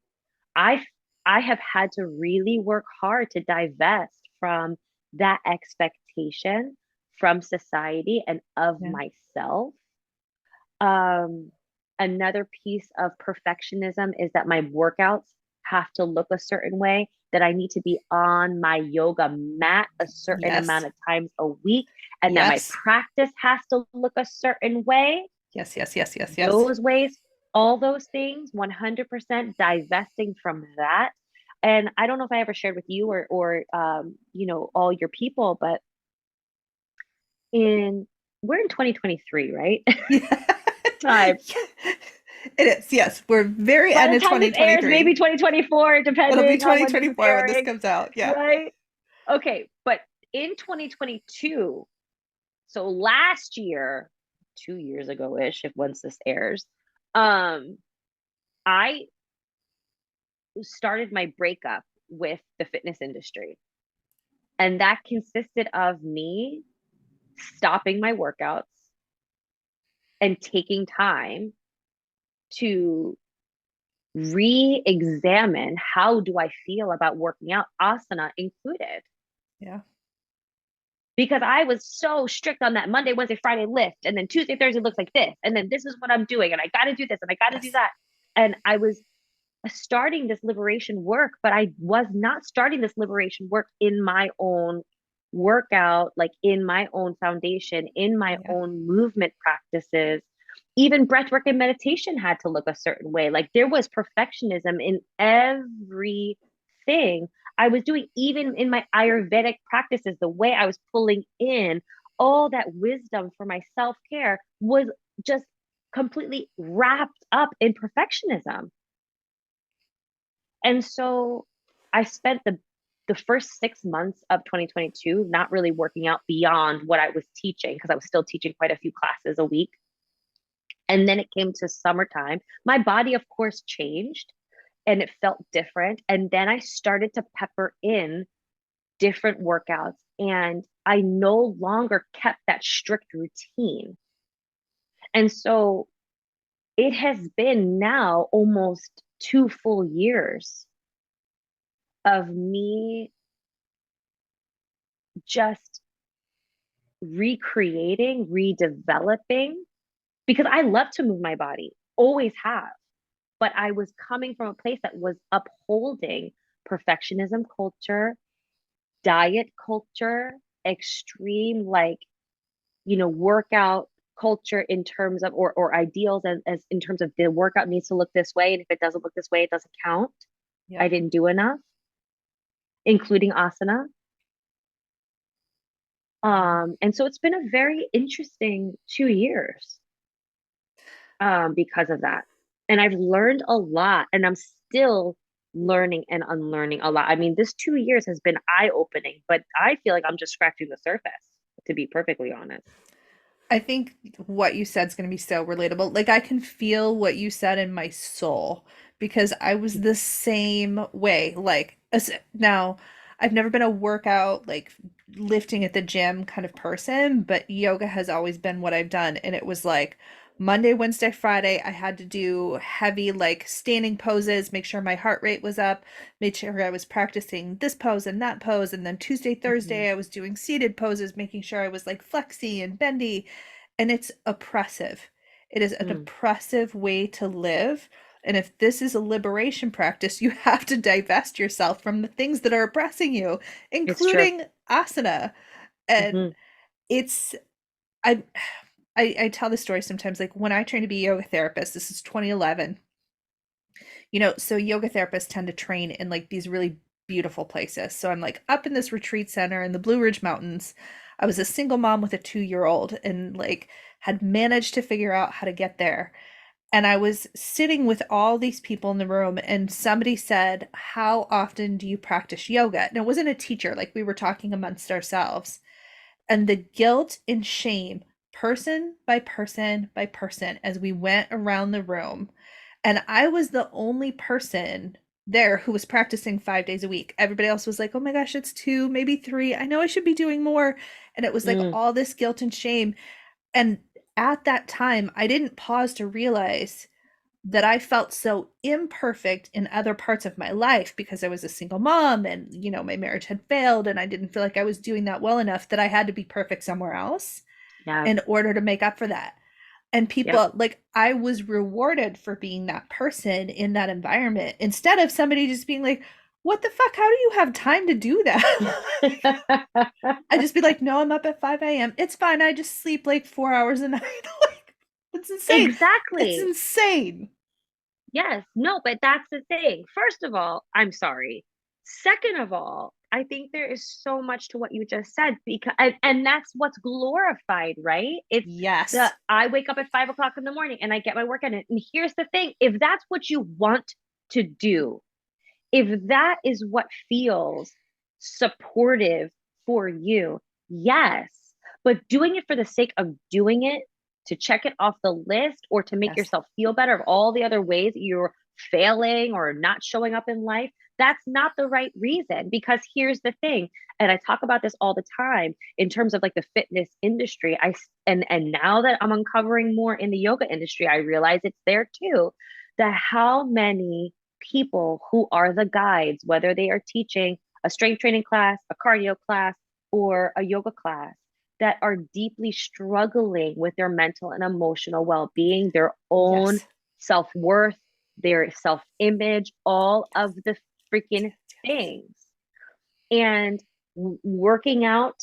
I I have had to really work hard to divest from that expectation from society and of Yeah. myself. Um, Another piece of perfectionism is that my workouts have to look a certain way, that I need to be on my yoga mat a certain amount Yes. of times a week, and that my Yes. practice has to look a certain way. Yes. Yes. Yes. Yes. Yes. Those ways, all those things, 100% divesting from that. And I don't know if I ever shared with you or all your people, but in we're in 2023, right? Yeah. Time. It is. Yes. We're very By end the of time this airs, maybe 2023. 2024, It'll be depending on when this is 2024 when this airing, comes out. Yeah. right? Okay, but in 2022, so last year, 2 years ago ish, if once this airs, um, I started my breakup with the fitness industry. And that consisted of me stopping my workouts and taking time to re-examine how do I feel about working out, asana included. Yeah. Because I was so strict on that Monday, Wednesday, Friday lift, and then Tuesday, Thursday looks like this, and then this is what I'm doing, and I got to do this, and I got to do Yes. that. And I was starting this liberation work, but I was not starting this liberation work in my own workout, like in my own foundation, in my Yeah. own movement practices. Even breath work and meditation had to look a certain way. Like there was perfectionism in everything I was doing, even in my Ayurvedic practices, the way I was pulling in all that wisdom for my self care was just completely wrapped up in perfectionism. And so I spent the first 6 months of 2022 not really working out beyond what I was teaching because I was still teaching quite a few classes a week. And then it came to summertime. My body, of course, changed and it felt different. And then I started to pepper in different workouts and I no longer kept that strict routine. And so it has been now almost 2 full years of me just recreating, redeveloping, because I love to move my body, always have. But I was coming from a place that was upholding perfectionism culture, diet culture, extreme, like, workout culture in terms of, or ideals as in terms of the workout needs to look this way. And if it doesn't look this way, it doesn't count. I Yep. didn't do enough, including asana. And so it's been a very interesting 2 years because of that. And I've learned a lot, and I'm still learning and unlearning a lot. I mean, this 2 years has been eye-opening, but I feel like I'm just scratching the surface, to be perfectly honest. I think what you said is going to be so relatable. Like I can feel what you said in my soul because I was the same way. Like now, I've never been a workout like lifting at the gym kind of person, but yoga has always been what I've done, and it was like Monday, Wednesday, Friday, I had to do heavy, like standing poses, make sure my heart rate was up, make sure I was practicing this pose and that pose. And then Tuesday, Hmm. Thursday, I was doing seated poses, making sure I was like flexy and bendy. And it's oppressive. It is an Mm. oppressive way to live. And if this is a liberation practice, you have to divest yourself from the things that are oppressing you, It's true. including asana. And Hmm. it's I I tell this story sometimes, like when I trained to be a yoga therapist, this is 2011. So yoga therapists tend to train in like these really beautiful places. So I'm like up in this retreat center in the Blue Ridge Mountains. I was a single mom with a 2-year old and like had managed to figure out how to get there. And I was sitting with all these people in the room, and somebody said, "How often do you practice yoga?" And it wasn't a teacher, like we were talking amongst ourselves. And the guilt and shame, person by person by person, as we went around the room. And I was the only person there who was practicing 5 days a week. Everybody else was like, oh my gosh, it's two, maybe three. I know I should be doing more. And it was like Mm. all this guilt and shame. And at that time, I didn't pause to realize that I felt so imperfect in other parts of my life because I was a single mom and, my marriage had failed and I didn't feel like I was doing that well enough that I had to be perfect somewhere else Yeah. in order to make up for that. And Yep. people, like, I was rewarded for being that person in that environment instead of somebody just being like, what the fuck? How do you have time to do that? I just be like, no, I'm up at 5 a.m. It's fine. I just sleep like 4 hours a night. Like, it's insane. It's Exactly. insane. Yes. No, but that's the thing. First of all, I'm sorry. Second of all, I think there is so much to what you just said because and that's what's glorified, right? It's the Yes. I wake up at 5 o'clock in the morning and I get my work in it. And here's the thing, if that's what you want to do, if that is what feels supportive for you, yes. But doing it for the sake of doing it, to check it off the list or to make Yes. yourself feel better of all the other ways you're failing or not showing up in life, that's not the right reason. Because here's the thing, and I talk about this all the time in terms of like the fitness industry. And now that I'm uncovering more in the yoga industry, I realize it's there too. That how many people who are the guides, whether they are teaching a strength training class, a cardio class, or a yoga class, that are deeply struggling with their mental and emotional well being, their own Yes. self worth, their self image, all of the freaking Yes. things. And working out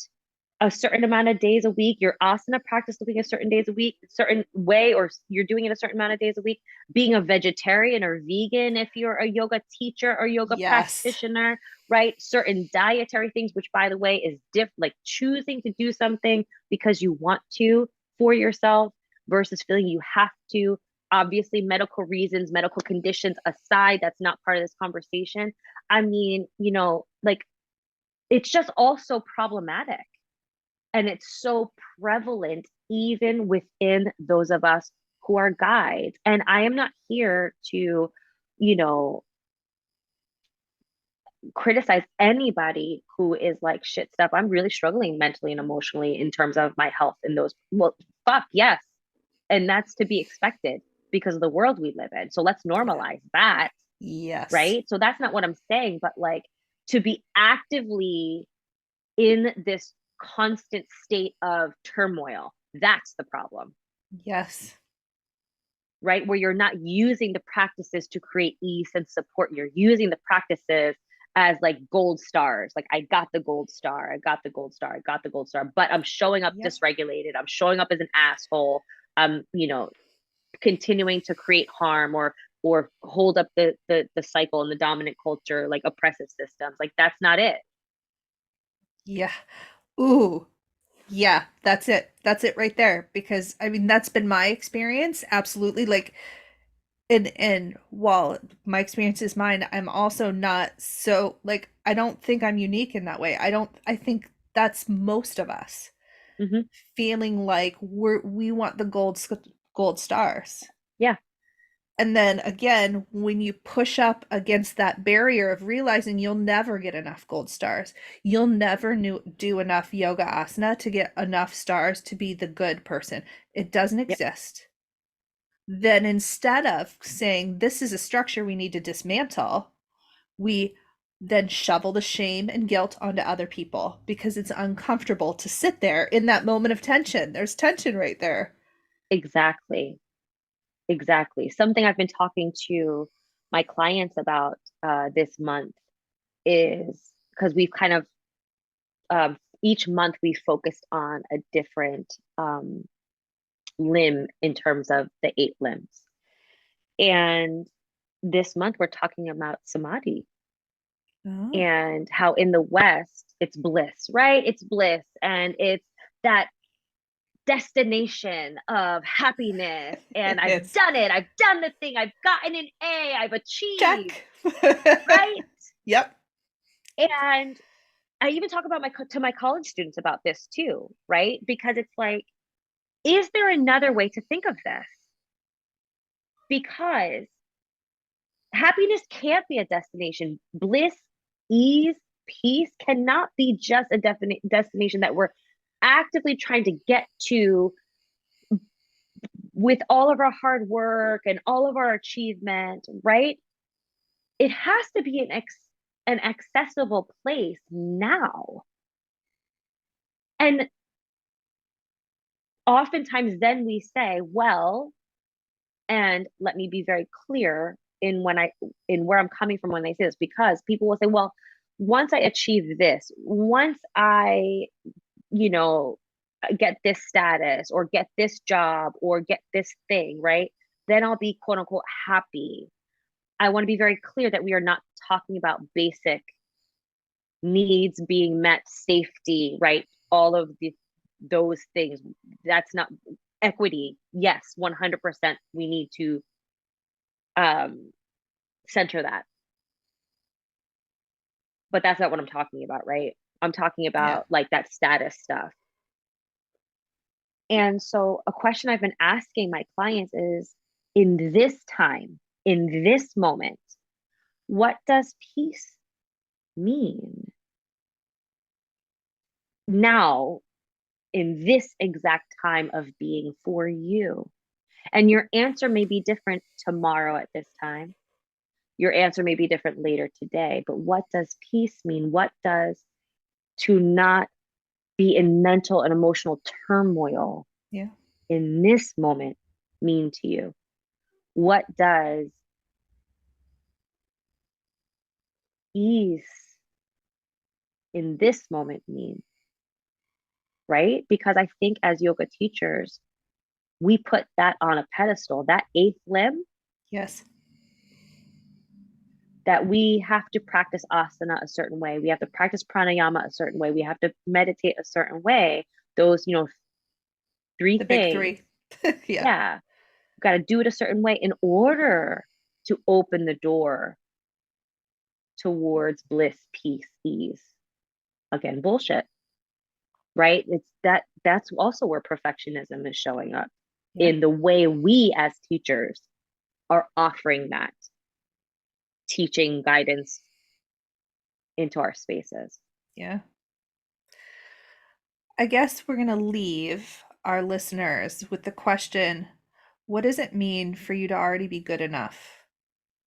a certain amount of days a week, your asana practice looking a certain days a week, a certain way, or you're doing it a certain amount of days a week, being a vegetarian or vegan if you're a yoga teacher or yoga Yes. practitioner, right? Certain dietary things, which by the way is like choosing to do something because you want to for yourself versus feeling you have to. Obviously, medical reasons, medical conditions aside, that's not part of this conversation. I mean, like it's just also problematic and it's so prevalent even within those of us who are guides. And I am not here to, you know, criticize anybody who is like shit stuff. I'm really struggling mentally and emotionally in terms of my health in those. Well, fuck yes. And that's to be expected because of the world we live in. So let's Yeah. normalize that, Yes. right? So that's not what I'm saying, but like to be actively in this constant state of turmoil. That's the problem, Yes. right? Where you're not using the practices to create ease and support. You're using the practices as like gold stars. Like, I got the gold star, I got the gold star, I got the gold star, but I'm showing up Yep. dysregulated. I'm showing up as an asshole. I'm, continuing to create harm or hold up the cycle and the dominant culture, like oppressive systems. Like, that's not it. Yeah. Ooh. Yeah, that's it. That's it right there. Because I mean, that's been my experience. Absolutely. Like, and while my experience is mine, I'm also not so like I don't think I'm unique in that way. I think that's most of us Mm-hmm. feeling like we want the gold stars. Yeah. And then again, when you push up against that barrier of realizing you'll never get enough gold stars, you'll never do enough yoga asana to get enough stars to be the good person. It doesn't Yep. exist. then instead of saying this is a structure we need to dismantle, we then shovel the shame and guilt onto other people because it's uncomfortable to sit there in that moment of tension. There's tension right there. Exactly. Exactly. Something I've been talking to my clients about this month is because we've kind of each month we focused on a different limb in terms of the 8 limbs. And this month we're talking about samadhi Oh. and how in the West it's bliss, right? It's bliss and it's that destination of happiness. And It I've is. done it. I've done the thing. I've gotten an A. I've achieved, Check. right? Yep. And I even talk about my college students about this too, right? Because it's like, is there another way to think of this? Because happiness can't be a destination. Bliss, ease, peace cannot be just a destination that we're actively trying to get to with all of our hard work and all of our achievement, right? It has to be an accessible place now. And oftentimes then we say, well, and let me be very clear in where I'm coming from when I say this, because people will say, well, once I achieve this, once I, you know, get this status or get this job or get this thing, right? Then I'll be quote unquote happy. I want to be very clear that we are not talking about basic needs being met, safety, right? All of those things. That's not equity. Yes, 100%. We need to center that. But that's not what I'm talking about, right? I'm talking Yeah. about like that status stuff. And so a question I've been asking my clients is in this time, in this moment, what does peace mean now in this exact time of being for you? And your answer may be different tomorrow at this time. Your answer may be different later today. But what does peace mean? What does to not be in mental and emotional turmoil Yeah. in this moment mean to you? What does ease in this moment mean? Right? Because I think as yoga teachers, we put that on a pedestal, that 8th limb, Yes. that we have to practice asana a certain way. We have to practice pranayama a certain way. We have to meditate a certain way. Those, three The big things. three. Yeah. Yeah. We've got to do it a certain way in order to open the door towards bliss, peace, ease. Again, bullshit, right? That's also where perfectionism is showing up Yeah. in the way we as teachers are offering that teaching guidance into our spaces. Yeah. I guess we're going to leave our listeners with the question, what does it mean for you to already be good enough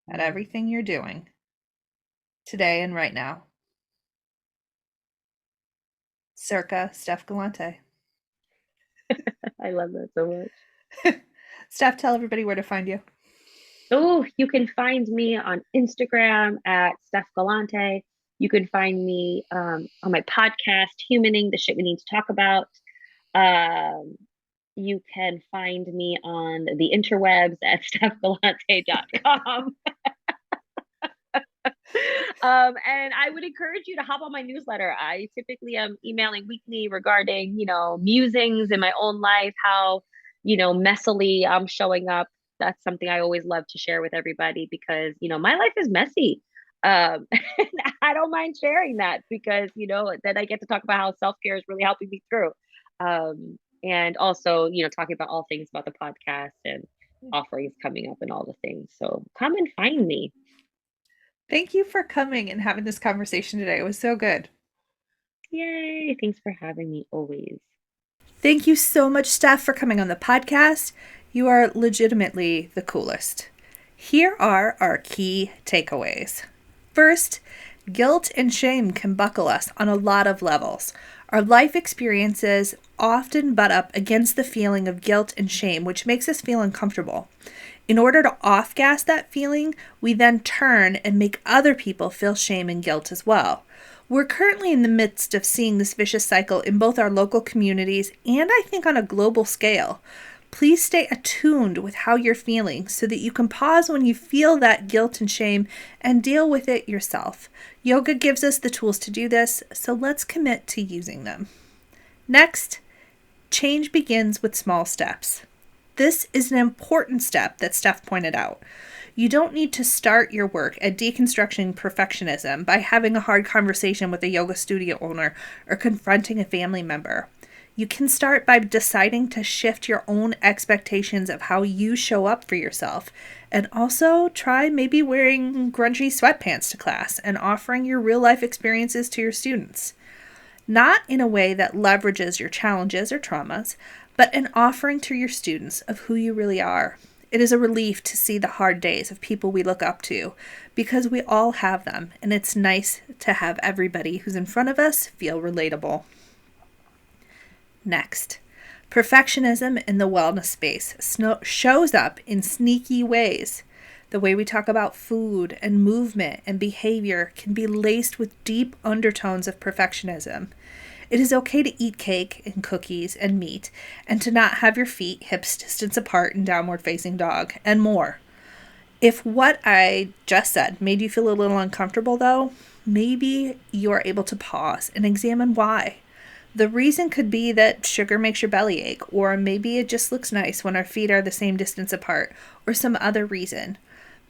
at Mm. everything you're doing today and right now? Circa Steff Gallante. I love that so much. Steff, tell everybody where to find you. Oh, you can find me on Instagram at Steff Gallante. You can find me on my podcast, Humaning, the shit we need to talk about. Um, you can find me on the interwebs at steffgalante.com. And I would encourage you to hop on my newsletter. I typically am emailing weekly regarding, musings in my own life, how, messily I'm showing up. That's something I always love to share with everybody because, my life is messy. And I don't mind sharing that because, then I get to talk about how self-care is really helping me through. And also, talking about all things about the podcast and offerings coming up and all the things. So come and find me. Thank you for coming and having this conversation today. It was so good. Yay. Thanks for having me always. Thank you so much, Steff, for coming on the podcast. You are legitimately the coolest. Here are our key takeaways. First, guilt and shame can buckle us on a lot of levels. Our life experiences often butt up against the feeling of guilt and shame, which makes us feel uncomfortable. In order to off-gas that feeling, we then turn and make other people feel shame and guilt as well. We're currently in the midst of seeing this vicious cycle in both our local communities and I think on a global scale. Please stay attuned with how you're feeling so that you can pause when you feel that guilt and shame and deal with it yourself. Yoga gives us the tools to do this, so let's commit to using them. Next, change begins with small steps. This is an important step that Steff pointed out. You don't need to start your work at deconstructing perfectionism by having a hard conversation with a yoga studio owner or confronting a family member. You can start by deciding to shift your own expectations of how you show up for yourself, and also try maybe wearing grungy sweatpants to class and offering your real life experiences to your students. Not in a way that leverages your challenges or traumas, but an offering to your students of who you really are. It is a relief to see the hard days of people we look up to, because we all have them, and it's nice to have everybody who's in front of us feel relatable. Next, perfectionism in the wellness space shows up in sneaky ways. The way we talk about food and movement and behavior can be laced with deep undertones of perfectionism. It is okay to eat cake and cookies and meat, and to not have your feet hips distance apart in downward facing dog, and more. If what I just said made you feel a little uncomfortable though, maybe you are able to pause and examine why. The reason could be that sugar makes your belly ache, or maybe it just looks nice when our feet are the same distance apart, or some other reason.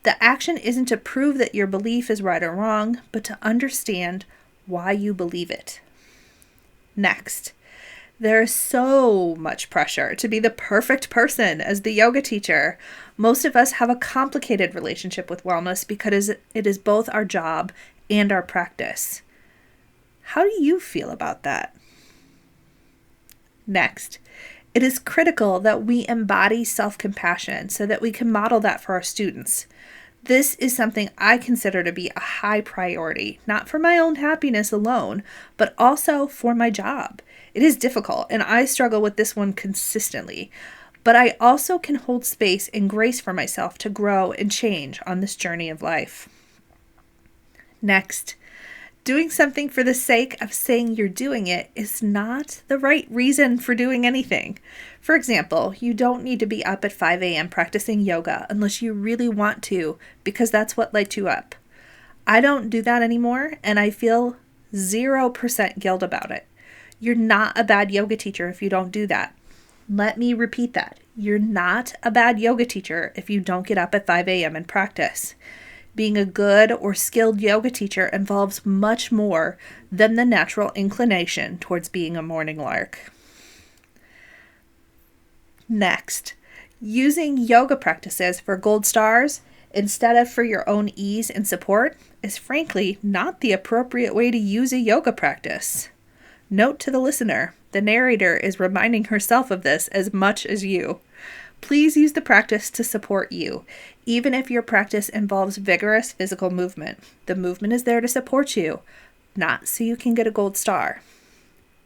The action isn't to prove that your belief is right or wrong, but to understand why you believe it. Next, there is so much pressure to be the perfect person as the yoga teacher. Most of us have a complicated relationship with wellness because it is both our job and our practice. How do you feel about that? Next, it is critical that we embody self-compassion so that we can model that for our students. This is something I consider to be a high priority, not for my own happiness alone, but also for my job. It is difficult, and I struggle with this one consistently, but I also can hold space and grace for myself to grow and change on this journey of life. Next, doing something for the sake of saying you're doing it is not the right reason for doing anything. For example, you don't need to be up at 5 a.m. practicing yoga unless you really want to, because that's what lights you up. I don't do that anymore, and I feel 0% guilt about it. You're not a bad yoga teacher if you don't do that. Let me repeat that. You're not a bad yoga teacher if you don't get up at 5 a.m. and practice. Being a good or skilled yoga teacher involves much more than the natural inclination towards being a morning lark. Next, using yoga practices for gold stars instead of for your own ease and support is frankly not the appropriate way to use a yoga practice. Note to the listener, the narrator is reminding herself of this as much as you. Please use the practice to support you, even if your practice involves vigorous physical movement. The movement is there to support you, not so you can get a gold star.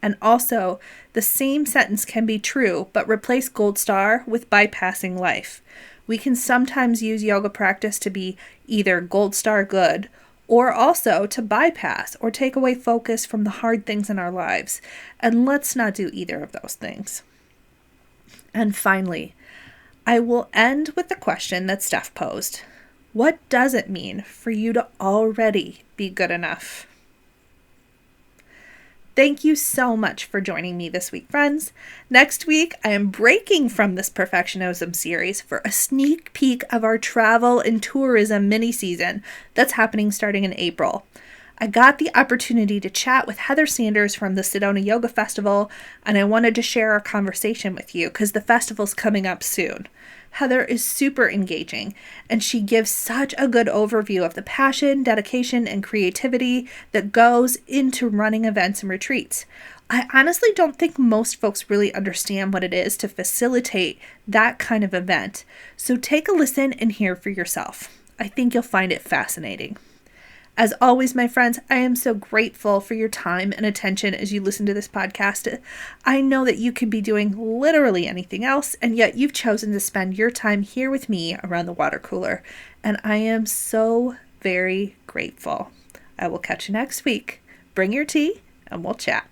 And also, the same sentence can be true, but replace gold star with bypassing life. We can sometimes use yoga practice to be either gold star good, or also to bypass or take away focus from the hard things in our lives. And let's not do either of those things. And finally, I will end with the question that Steff posed. What does it mean for you to already be good enough? Thank you so much for joining me this week, friends. Next week, I am breaking from this perfectionism series for a sneak peek of our travel and tourism mini-season that's happening starting in April. I got the opportunity to chat with Heather Sanders from the Sedona Yoga Festival, and I wanted to share our conversation with you because the festival's coming up soon. Heather is super engaging, and she gives such a good overview of the passion, dedication, and creativity that goes into running events and retreats. I honestly don't think most folks really understand what it is to facilitate that kind of event. So take a listen and hear for yourself. I think you'll find it fascinating. As always, my friends, I am so grateful for your time and attention as you listen to this podcast. I know that you could be doing literally anything else, and yet you've chosen to spend your time here with me around the water cooler. And I am so very grateful. I will catch you next week. Bring your tea and we'll chat.